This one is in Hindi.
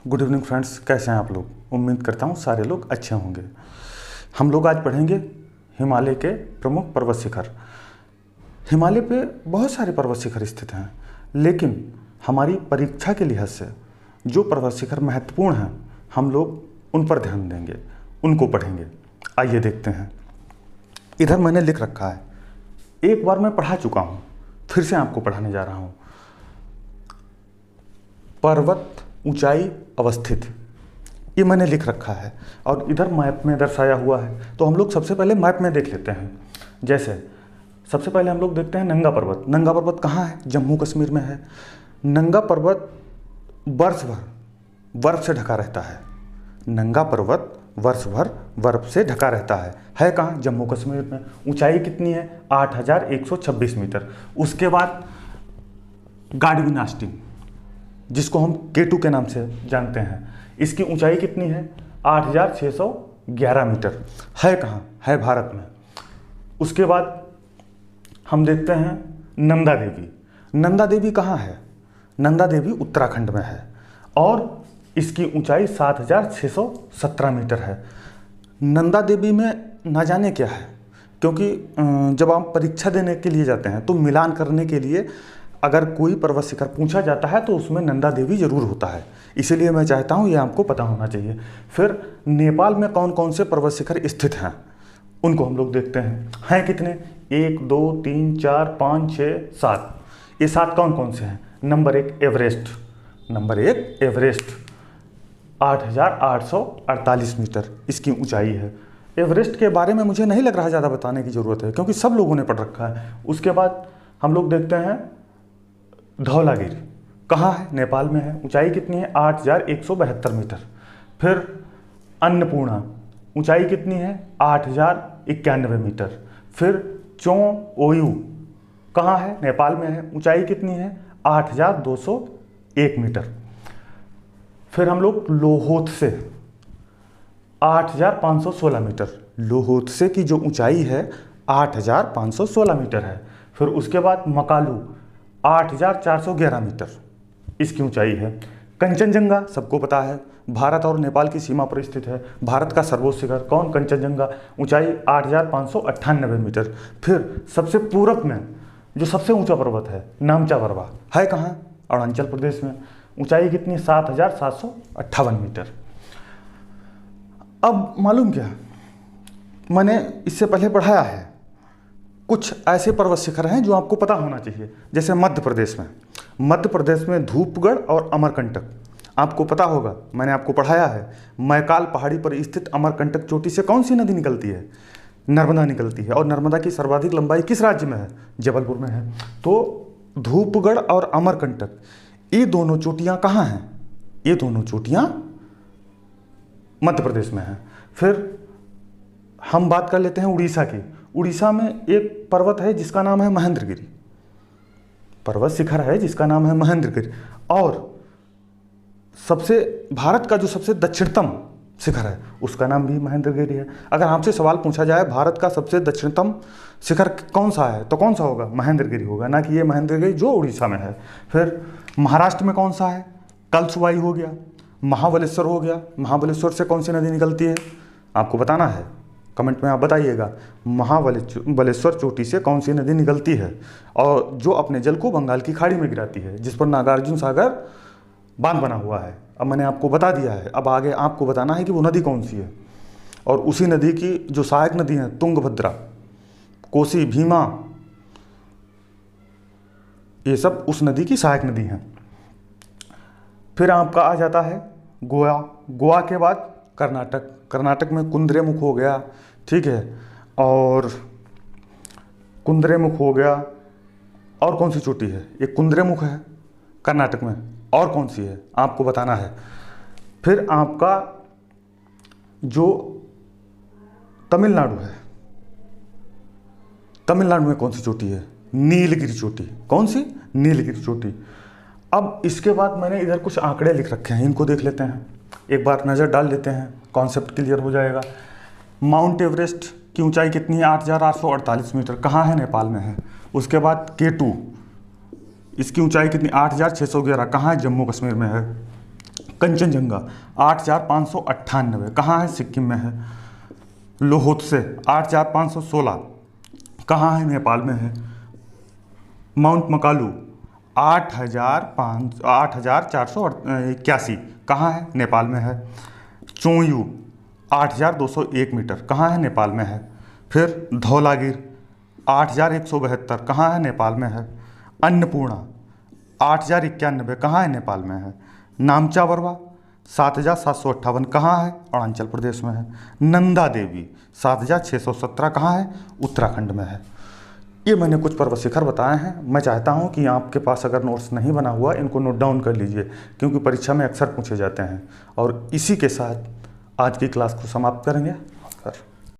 गुड इवनिंग फ्रेंड्स, कैसे हैं आप लोग। उम्मीद करता हूँ सारे लोग अच्छे होंगे। हम लोग आज पढ़ेंगे हिमालय के प्रमुख पर्वत शिखर। हिमालय पे बहुत सारे पर्वत शिखर स्थित हैं, लेकिन हमारी परीक्षा के लिहाज से जो पर्वत शिखर महत्वपूर्ण हैं हम लोग उन पर ध्यान देंगे, उनको पढ़ेंगे। आइए देखते हैं। इधर मैंने लिख रखा है, एक बार मैं पढ़ा चुका हूँ, फिर से आपको पढ़ाने जा रहा हूँ। पर्वत ऊंचाई अवस्थित, ये मैंने लिख रखा है और इधर मैप में दर्शाया हुआ है। तो हम लोग सबसे पहले मैप में देख लेते हैं। जैसे सबसे पहले हम लोग देखते हैं नंगा पर्वत। नंगा पर्वत कहाँ है? जम्मू कश्मीर में है। नंगा पर्वत वर्ष भर बर्फ से ढका रहता है। नंगा पर्वत वर्ष भर बर्फ से ढका रहता है कहाँ? जम्मू कश्मीर में। ऊंचाई कितनी है? 8126 मीटर। उसके बाद गाडविन आस्टिन, जिसको हम K2 के नाम से जानते हैं, इसकी ऊंचाई कितनी है? 8611 मीटर। है कहाँ? है भारत में। उसके बाद हम देखते हैं नंदा देवी। नंदा देवी कहाँ है? नंदा देवी उत्तराखंड में है और इसकी ऊंचाई 7617 मीटर है। नंदा देवी में ना जाने क्या है, क्योंकि जब आप परीक्षा देने के लिए जाते हैं तो मिलान करने के लिए अगर कोई पर्वत शिखर पूछा जाता है तो उसमें नंदा देवी जरूर होता है। इसीलिए मैं चाहता हूँ ये आपको पता होना चाहिए। फिर नेपाल में कौन कौन से पर्वत शिखर स्थित हैं उनको हम लोग देखते हैं कितने? 1 2 3 4 5 6 7। ये 7 कौन कौन से हैं? Number 1 Everest. Number 1 Everest 8848 metre इसकी ऊंचाई है। एवरेस्ट के बारे में मुझे नहीं लग रहा ज़्यादा बताने की ज़रूरत है, क्योंकि सब लोगों ने पढ़ रखा है। उसके बाद हम लोग देखते हैं धौलागिरी। कहाँ है? नेपाल में है। ऊंचाई कितनी है? 8172 मीटर। फिर अन्नपूर्णा, ऊंचाई कितनी है? 8091 मीटर। फिर चो ओयू कहाँ है? नेपाल में है। ऊंचाई कितनी है? 8201 मीटर। फिर हम लोग लोहोत्से 8516 मीटर। लोहोत्से की जो ऊंचाई है 8516 मीटर है। फिर उसके बाद मकालू 8411 मीटर इसकी ऊंचाई है। कंचनजंगा सबको पता है, भारत और नेपाल की सीमा पर स्थित है। भारत का सर्वोच्च शिखर कौन? कंचनजंगा। ऊंचाई 8598 मीटर। फिर सबसे पूरब में जो सबसे ऊंचा पर्वत है नामचा बरवा, है कहाँ? अरुणाचल प्रदेश में। ऊंचाई कितनी? 7758 मीटर। अब मालूम क्या, मैंने इससे पहले पढ़ाया है, कुछ ऐसे पर्वत शिखर हैं जो आपको पता होना चाहिए। जैसे मध्य प्रदेश में धूपगढ़ और अमरकंटक आपको पता होगा, मैंने आपको पढ़ाया है। मैकाल पहाड़ी पर स्थित अमरकंटक चोटी से कौन सी नदी निकलती है? नर्मदा निकलती है। और नर्मदा की सर्वाधिक लंबाई किस राज्य में है? जबलपुर में है। तो धूपगढ़ और अमरकंटक ये दोनों चोटियाँ कहाँ हैं? ये दोनों चोटियाँ मध्य प्रदेश में हैं। फिर हम बात कर लेते हैं उड़ीसा की। उड़ीसा में एक पर्वत है जिसका नाम है महेंद्रगिरी। पर्वत शिखर है जिसका नाम है महेंद्रगिरी। और भारत का जो सबसे दक्षिणतम शिखर है उसका नाम भी महेंद्रगिरी है। अगर आपसे सवाल पूछा जाए भारत का सबसे दक्षिणतम शिखर कौन सा है, तो कौन सा होगा? महेंद्रगिरी होगा, ना कि ये महेंद्रगिरी जो उड़ीसा में है। फिर महाराष्ट्र में कौन सा है? कलसुबाई हो गया, महाबलेश्वर हो गया। महाबलेश्वर से कौन सी नदी निकलती है आपको बताना है, कमेंट में आप बताइएगा। महाबलेश्वर चोटी से कौन सी नदी निकलती है और जो अपने जल को बंगाल की खाड़ी में गिराती है, जिस पर नागार्जुन सागर बांध बना हुआ है। अब मैंने आपको बता दिया है, अब आगे आपको बताना है कि वो नदी कौन सी है। और उसी नदी की जो सहायक नदी है तुंगभद्रा, कोसी, भीमा, ये सब उस नदी की सहायक नदी हैं। फिर आपका आ जाता है गोवा। गोवा के बाद कर्नाटक। कर्नाटक में कुंद्रेमुख हो गया, ठीक है, और कुंद्रेमुख हो गया। और कौन सी चोटी है? ये कुंद्रेमुख है कर्नाटक में। और कौन सी है आपको बताना है। फिर आपका जो तमिलनाडु है, तमिलनाडु में कौन सी चोटी है? नीलगिरी चोटी। कौन सी? नीलगिरी चोटी। अब इसके बाद मैंने इधर कुछ आंकड़े लिख रखे हैं, इनको देख लेते हैं, एक बार नज़र डाल लेते हैं, कॉन्सेप्ट क्लियर हो जाएगा। माउंट एवरेस्ट की ऊंचाई कितनी है? 8848 मीटर। कहाँ है? नेपाल में है। उसके बाद K2, इसकी ऊंचाई कितनी? 8611। कहाँ है? जम्मू कश्मीर में है। कंचनजंगा 8,598 कहाँ है? सिक्किम में है। लोहोत्से 8,516 कहाँ है? नेपाल में है। माउंट मकालू 8,481 कहाँ है? नेपाल में है। चोंयू 8,201 मीटर कहाँ है? नेपाल में है। फिर धौलागिर 8,172 कहाँ है? नेपाल में है। अन्नपूर्णा 8,091 कहाँ है? नेपाल में है। नामचा बरवा 7,758 कहाँ है? अरुणाचल प्रदेश में है। नंदा देवी 7,617 कहाँ है? उत्तराखंड में है। ये मैंने कुछ पर्वत शिखर बताए हैं। मैं चाहता हूँ कि आपके पास अगर नोट्स नहीं बना हुआ, इनको नोट डाउन कर लीजिए, क्योंकि परीक्षा में अक्सर पूछे जाते हैं। और इसी के साथ आज की क्लास को समाप्त करेंगे।